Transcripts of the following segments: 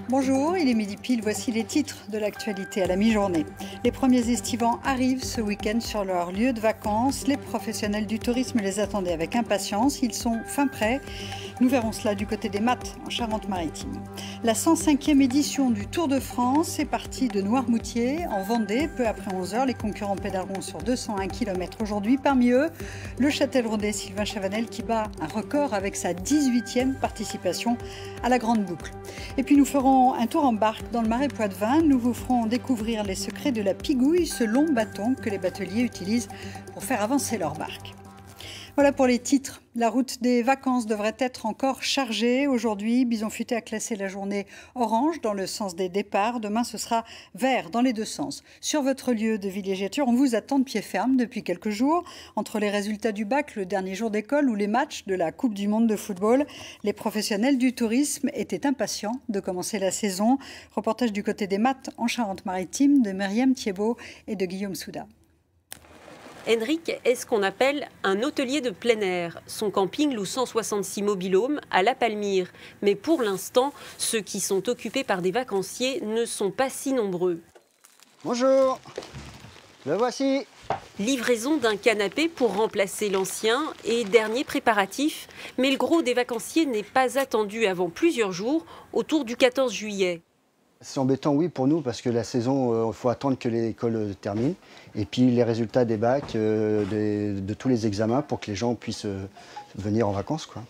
Bonjour, il est midi pile, voici les titres de l'actualité à la mi-journée. Les premiers estivants arrivent ce week-end sur leur lieu de vacances. Les professionnels du tourisme les attendaient avec impatience, ils sont fin prêts. Nous verrons cela du côté des Maths en Charente-Maritime. La 105e édition du Tour de France est partie de Noirmoutier en Vendée. Peu après 11 h, les concurrents pédaleront sur 201 km aujourd'hui. Parmi eux, le Châtelleraudais Sylvain Chavanel qui bat un record avec sa 18e participation à la Grande Boucle. Et puis nous ferons un tour en barque dans le Marais Poitevin. Nous vous ferons découvrir les secrets de la pigouille, ce long bâton que les bateliers utilisent pour faire avancer leur barque. Voilà pour les titres. La route des vacances devrait être encore chargée. Aujourd'hui, Bison Futé a classé la journée orange dans le sens des départs. Demain, ce sera vert dans les deux sens. Sur votre lieu de villégiature, on vous attend de pied ferme depuis quelques jours. Entre les résultats du bac, le dernier jour d'école ou les matchs de la Coupe du Monde de football, les professionnels du tourisme étaient impatients de commencer la saison. Reportage du côté des Maths en Charente-Maritime de Myriam Thiebaud et de Guillaume Souda. Henrik est ce qu'on appelle un hôtelier de plein air. Son camping loue 166 mobil-homes à La Palmyre. Mais pour l'instant, ceux qui sont occupés par des vacanciers ne sont pas si nombreux. Bonjour, le voici. Livraison d'un canapé pour remplacer l'ancien et dernier préparatif. Mais le gros des vacanciers n'est pas attendu avant plusieurs jours, autour du 14 juillet. C'est embêtant, oui, pour nous, parce que la saison, il faut attendre que l'école termine. Et puis les résultats des bacs, de tous les examens, pour que les gens puissent venir en vacances, quoi.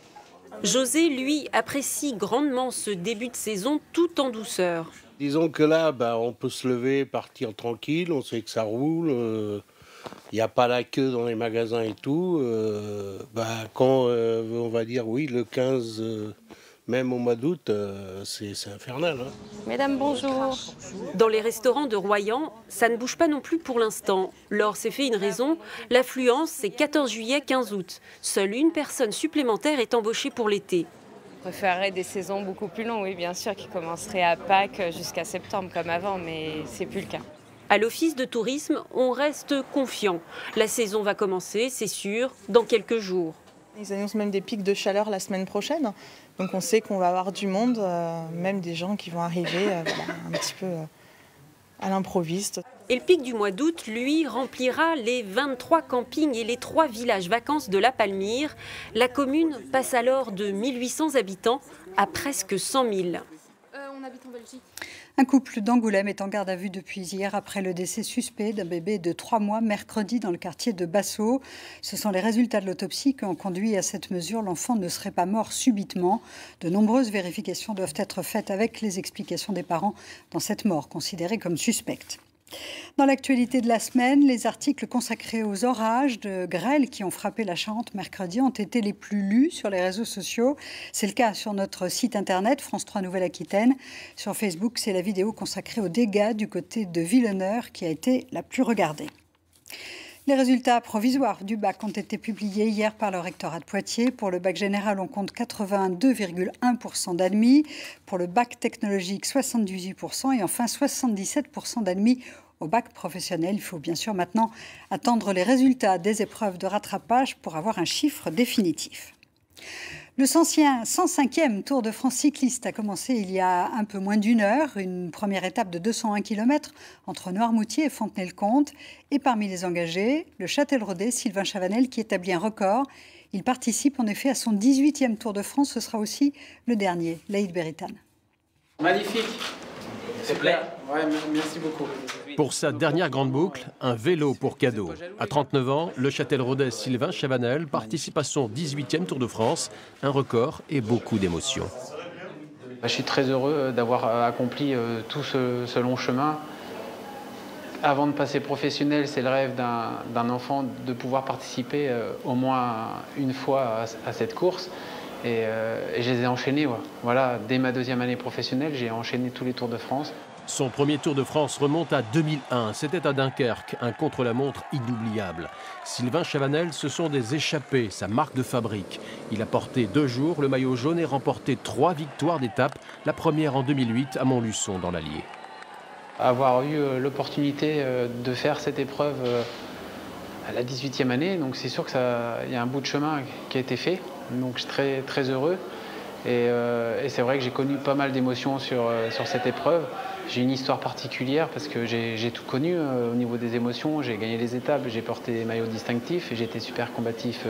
José, lui, apprécie grandement ce début de saison tout en douceur. Disons que là, on peut se lever, partir tranquille, on sait que ça roule. Il n'y a pas la queue dans les magasins et tout. Quand on va dire, oui, le 15... même au mois d'août, c'est infernal. Hein. Mesdames, bonjour. Dans les restaurants de Royan, ça ne bouge pas non plus pour l'instant. L'or s'est fait une raison. L'affluence, c'est 14 juillet, 15 août. Seule une personne supplémentaire est embauchée pour l'été. Je préférerais des saisons beaucoup plus longues, oui, bien sûr, qui commenceraient à Pâques jusqu'à septembre comme avant, mais c'est plus le cas. À l'office de tourisme, on reste confiant. La saison va commencer, c'est sûr, dans quelques jours. Ils annoncent même des pics de chaleur la semaine prochaine. Donc on sait qu'on va avoir du monde, même des gens qui vont arriver un petit peu à l'improviste. Et le pic du mois d'août, lui, remplira les 23 campings et les 3 villages vacances de La Palmyre. La commune passe alors de 1800 habitants à presque 100 000. On habite en Belgique. Un couple d'Angoulême est en garde à vue depuis hier après le décès suspect d'un bébé de 3 mois mercredi dans le quartier de Bassaux. Ce sont les résultats de l'autopsie qui ont conduit à cette mesure. L'enfant ne serait pas mort subitement. De nombreuses vérifications doivent être faites avec les explications des parents dans cette mort considérée comme suspecte. Dans l'actualité de la semaine, les articles consacrés aux orages de grêle qui ont frappé la Charente mercredi ont été les plus lus sur les réseaux sociaux. C'est le cas sur notre site internet France 3 Nouvelle-Aquitaine. Sur Facebook, c'est la vidéo consacrée aux dégâts du côté de Villeneuve qui a été la plus regardée. Les résultats provisoires du bac ont été publiés hier par le rectorat de Poitiers. Pour le bac général, on compte 82,1% d'admis. Pour le bac technologique, 78%. Et enfin, 77% d'admis au bac professionnel. Il faut bien sûr maintenant attendre les résultats des épreuves de rattrapage pour avoir un chiffre définitif. Le 105e Tour de France cycliste a commencé il y a un peu moins d'une heure. Une première étape de 201 km entre Noirmoutier et Fontenay-le-Comte. Et parmi les engagés, le Châtelleraudais Sylvain Chavanel qui établit un record. Il participe en effet à son 18e Tour de France. Ce sera aussi le dernier. Laïd Beritan. Magnifique. S'il te plaît. Ouais, merci beaucoup. Pour sa dernière grande boucle, un vélo pour cadeau. À 39 ans, le Châtelleraudais Sylvain Chavanel participe à son 18e Tour de France, un record et beaucoup d'émotions. Je suis très heureux d'avoir accompli tout ce long chemin. Avant de passer professionnel, c'est le rêve d'un enfant de pouvoir participer au moins une fois à cette course. Et je les ai enchaînés. Voilà, dès ma 2e année professionnelle, j'ai enchaîné tous les Tours de France. Son premier Tour de France remonte à 2001. C'était à Dunkerque, un contre-la-montre inoubliable. Sylvain Chavanel, ce sont des échappés, sa marque de fabrique. Il a porté 2 jours le maillot jaune et remporté 3 victoires d'étape. La première en 2008 à Montluçon dans l'Allier. Avoir eu l'opportunité de faire cette épreuve à la 18e année, donc c'est sûr qu'il y a un bout de chemin qui a été fait. Donc je suis très, très heureux. Et c'est vrai que j'ai connu pas mal d'émotions sur cette épreuve. J'ai une histoire particulière parce que j'ai tout connu au niveau des émotions. J'ai gagné les étapes, j'ai porté des maillots distinctifs et j'ai été super combatif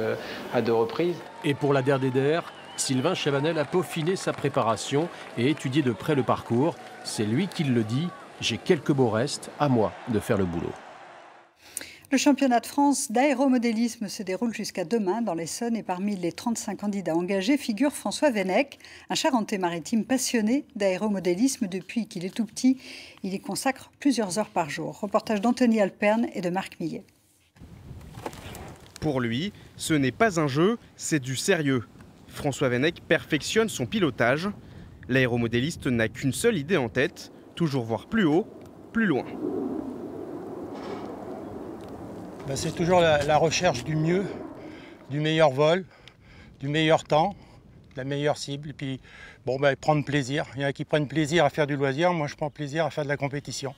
à 2 reprises. Et pour la Der des Der, Sylvain Chavanel a peaufiné sa préparation et étudié de près le parcours. C'est lui qui le dit, j'ai quelques beaux restes, à moi de faire le boulot. Le championnat de France d'aéromodélisme se déroule jusqu'à demain dans l'Essonne et parmi les 35 candidats engagés figure François Venec, un Charentais-Maritime passionné d'aéromodélisme depuis qu'il est tout petit. Il y consacre plusieurs heures par jour. Reportage d'Anthony Alperne et de Marc Millet. Pour lui, ce n'est pas un jeu, c'est du sérieux. François Venec perfectionne son pilotage. L'aéromodéliste n'a qu'une seule idée en tête, toujours voir plus haut, plus loin. C'est toujours la recherche du mieux, du meilleur vol, du meilleur temps, de la meilleure cible. Et puis, prendre plaisir. Il y en a qui prennent plaisir à faire du loisir. Moi, je prends plaisir à faire de la compétition.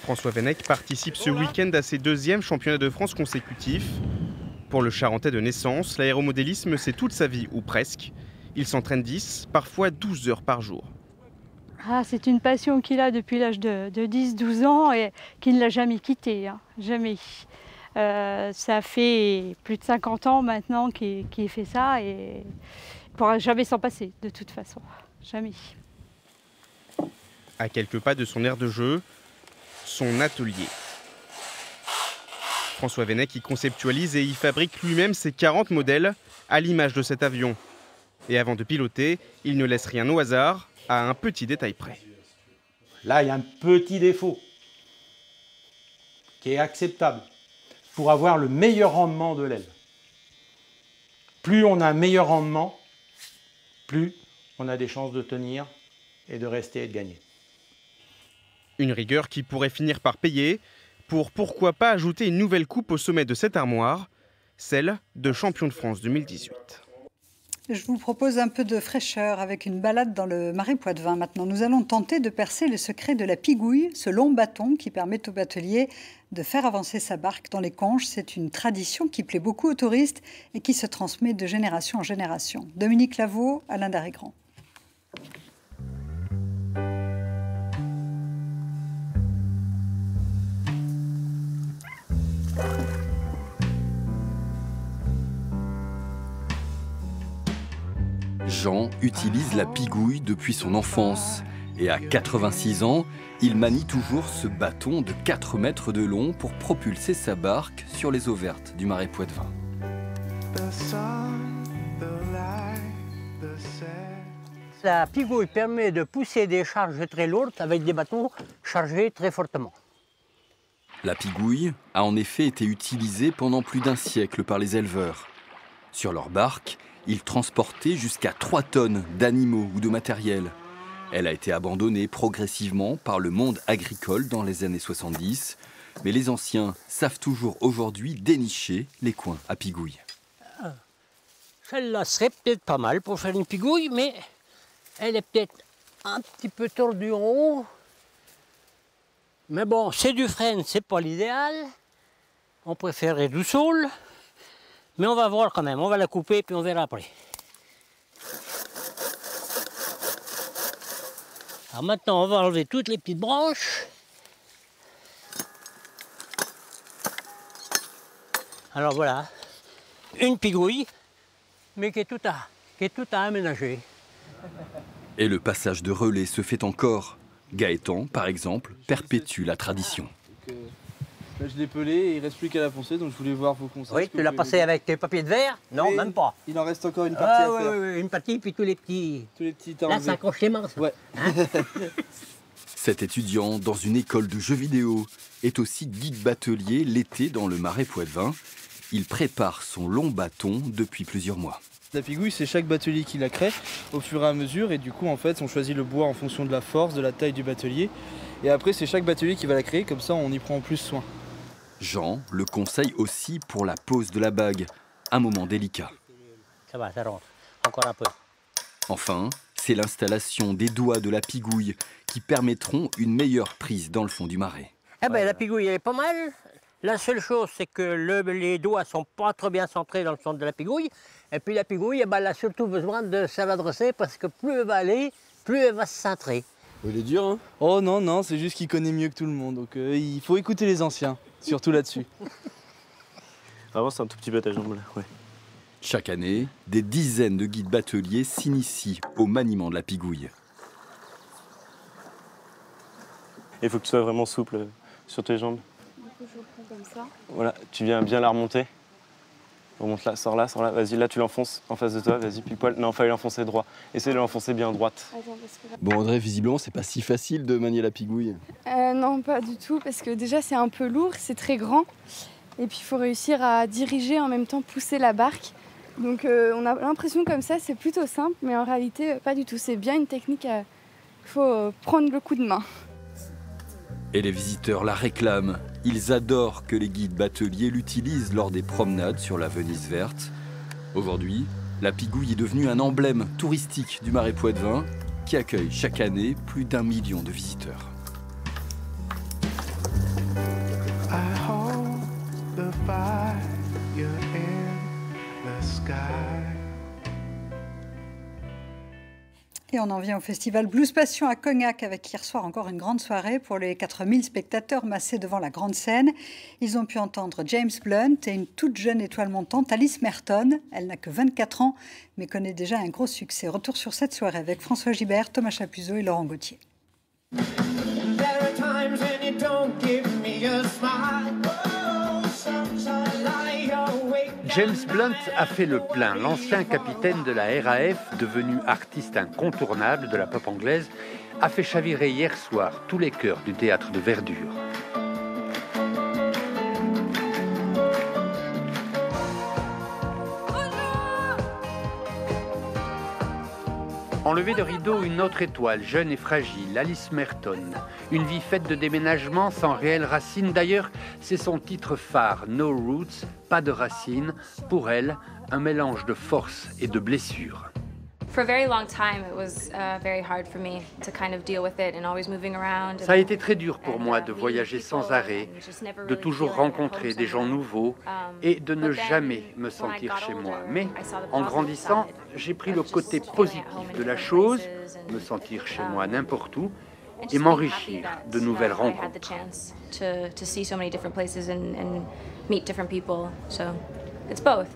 François Venec participe ce week-end à ses 2e championnats de France consécutifs. Pour le Charentais de naissance, l'aéromodélisme, c'est toute sa vie, ou presque. Il s'entraîne 10, parfois 12 heures par jour. C'est une passion qu'il a depuis l'âge de 10-12 ans et qu'il ne l'a jamais quittée, jamais. Ça fait plus de 50 ans maintenant qu'il fait ça et il ne pourra jamais s'en passer de toute façon, jamais. À quelques pas de son aire de jeu, son atelier. François Venec y conceptualise et y fabrique lui-même ses 40 modèles à l'image de cet avion. Et avant de piloter, il ne laisse rien au hasard, à un petit détail près. Là, il y a un petit défaut qui est acceptable pour avoir le meilleur rendement de l'aile. Plus on a un meilleur rendement, plus on a des chances de tenir et de rester et de gagner. Une rigueur qui pourrait finir par payer pour pourquoi pas ajouter une nouvelle coupe au sommet de cette armoire, celle de champion de France 2018. Je vous propose un peu de fraîcheur avec une balade dans le Marais Poitevin. Maintenant, nous allons tenter de percer le secret de la pigouille, ce long bâton qui permet au batelier de faire avancer sa barque dans les conches. C'est une tradition qui plaît beaucoup aux touristes et qui se transmet de génération en génération. Dominique Lavaux, Alain Darrigrand. Jean utilise la pigouille depuis son enfance et à 86 ans, il manie toujours ce bâton de 4 mètres de long pour propulser sa barque sur les eaux vertes du Marais Poitevin. La pigouille permet de pousser des charges très lourdes avec des bateaux chargés très fortement. La pigouille a en effet été utilisée pendant plus d'1 siècle par les éleveurs. Sur leur barque, ils transportaient jusqu'à 3 tonnes d'animaux ou de matériel. Elle a été abandonnée progressivement par le monde agricole dans les années 70, mais les anciens savent toujours aujourd'hui dénicher les coins à pigouille. Celle-là serait peut-être pas mal pour faire une pigouille, mais elle est peut-être un petit peu tordue en haut. Mais bon, c'est du frêne, c'est pas l'idéal. On préférerait du saule. Mais on va voir quand même, on va la couper puis on verra après. Alors maintenant, on va enlever toutes les petites branches. Alors voilà, une pigouille, mais qui est tout à aménager. Et le passage de relais se fait encore. Gaëtan, par exemple, perpétue la tradition. Là, je l'ai pelé et il ne reste plus qu'à la poncer, donc je voulais voir vos conseils. Oui, tu l'as passé avec tes papiers de verre? Non, même pas. Il en reste encore une partie à faire. Oui, une partie, puis tous les petits... Là, ça accroche les mains, ça. Ouais. Hein? Cet étudiant, dans une école de jeux vidéo, est aussi guide batelier l'été dans le Marais Poitevin. Il prépare son long bâton depuis plusieurs mois. La pigouille, c'est chaque batelier qui la crée au fur et à mesure. Et du coup, en fait, on choisit le bois en fonction de la force, de la taille du batelier. Et après, c'est chaque batelier qui va la créer. Comme ça, on y prend plus soin. Jean le conseille aussi pour la pose de la bague, un moment délicat. Ça va, ça rentre. Encore un peu. Enfin, c'est l'installation des doigts de la pigouille qui permettront une meilleure prise dans le fond du marais. Eh ben, la pigouille, elle est pas mal. La seule chose, c'est que les doigts ne sont pas trop bien centrés dans le centre de la pigouille. Et puis la pigouille, eh ben, elle a surtout besoin de s'adresser parce que plus elle va aller, plus elle va se centrer. Il est dur, hein? Oh non, non, c'est juste qu'il connaît mieux que tout le monde. Donc il faut écouter les anciens, surtout là-dessus. Vraiment, c'est un tout petit peu à ta jambe, là. Ouais. Chaque année, des dizaines de guides bateliers s'initient au maniement de la pigouille. Il faut que tu sois vraiment souple sur tes jambes. Du coup, je reprends comme ça. Voilà, tu viens bien la remonter. Remonte là, sors là, sors là. Vas-y, là, tu l'enfonces en face de toi. Vas-y, pile poil. Non, fallait l'enfoncer droit. Essaye de l'enfoncer bien droite. Attends, parce que là... Bon, André, visiblement, c'est pas si facile de manier la pigouille. Non, pas du tout, parce que déjà, c'est un peu lourd, c'est très grand. Et puis, il faut réussir à diriger en même temps, pousser la barque. Donc, on a l'impression comme ça, c'est plutôt simple, mais en réalité, pas du tout. C'est bien une technique, il faut prendre le coup de main. Et les visiteurs la réclament. Ils adorent que les guides bateliers l'utilisent lors des promenades sur la Venise verte. Aujourd'hui, la pigouille est devenue un emblème touristique du Marais Poitevin qui accueille chaque année plus d'1 million de visiteurs. Et on en vient au festival Blues Passion à Cognac avec hier soir encore une grande soirée pour les 4000 spectateurs massés devant la grande scène. Ils ont pu entendre James Blunt et une toute jeune étoile montante, Alice Merton. Elle n'a que 24 ans mais connaît déjà un gros succès. Retour sur cette soirée avec François Gibert, Thomas Chapuzot et Laurent Gauthier. James Blunt a fait le plein. L'ancien capitaine de la RAF, devenu artiste incontournable de la pop anglaise, a fait chavirer hier soir tous les chœurs du théâtre de Verdure. En levée de rideau, une autre étoile, jeune et fragile, Alice Merton. Une vie faite de déménagements sans réelles racines. D'ailleurs, c'est son titre phare, No Roots, pas de racines. Pour elle, un mélange de force et de blessure. For a very long time, it was very hard for me to kind of deal with it and always moving around. Ça a été très dur pour moi de voyager sans arrêt, de toujours rencontrer des gens nouveaux et de ne jamais me sentir chez moi. Mais en grandissant, j'ai pris le côté positif de la chose, me sentir chez moi n'importe où et m'enrichir de nouvelles rencontres. To see so many different places and meet different people. So it's both.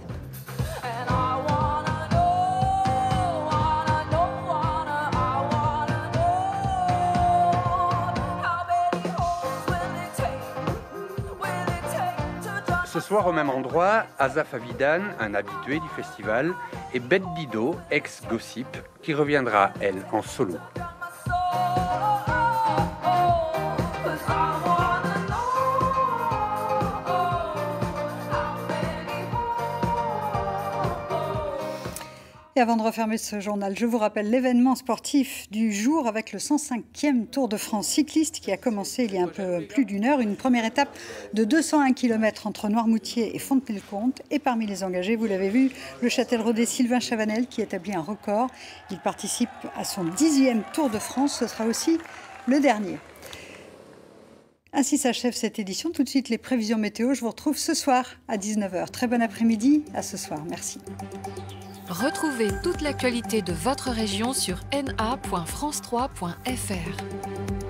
Ce soir au même endroit, Asaf Avidan, un habitué du festival, et Bette Didot, ex-Gossip, qui reviendra, elle, en solo. Et avant de refermer ce journal, je vous rappelle l'événement sportif du jour avec le 105e Tour de France cycliste qui a commencé il y a un peu plus d'une heure. Une première étape de 201 km entre Noirmoutier et Fontenay-le-Comte. Et parmi les engagés, vous l'avez vu, le Châtelleraudais Sylvain Chavanel qui établit un record. Il participe à son 10e Tour de France. Ce sera aussi le dernier. Ainsi s'achève cette édition. Tout de suite, les prévisions météo. Je vous retrouve ce soir à 19h. Très bon après-midi. À ce soir. Merci. Retrouvez toute l'actualité de votre région sur na.france3.fr.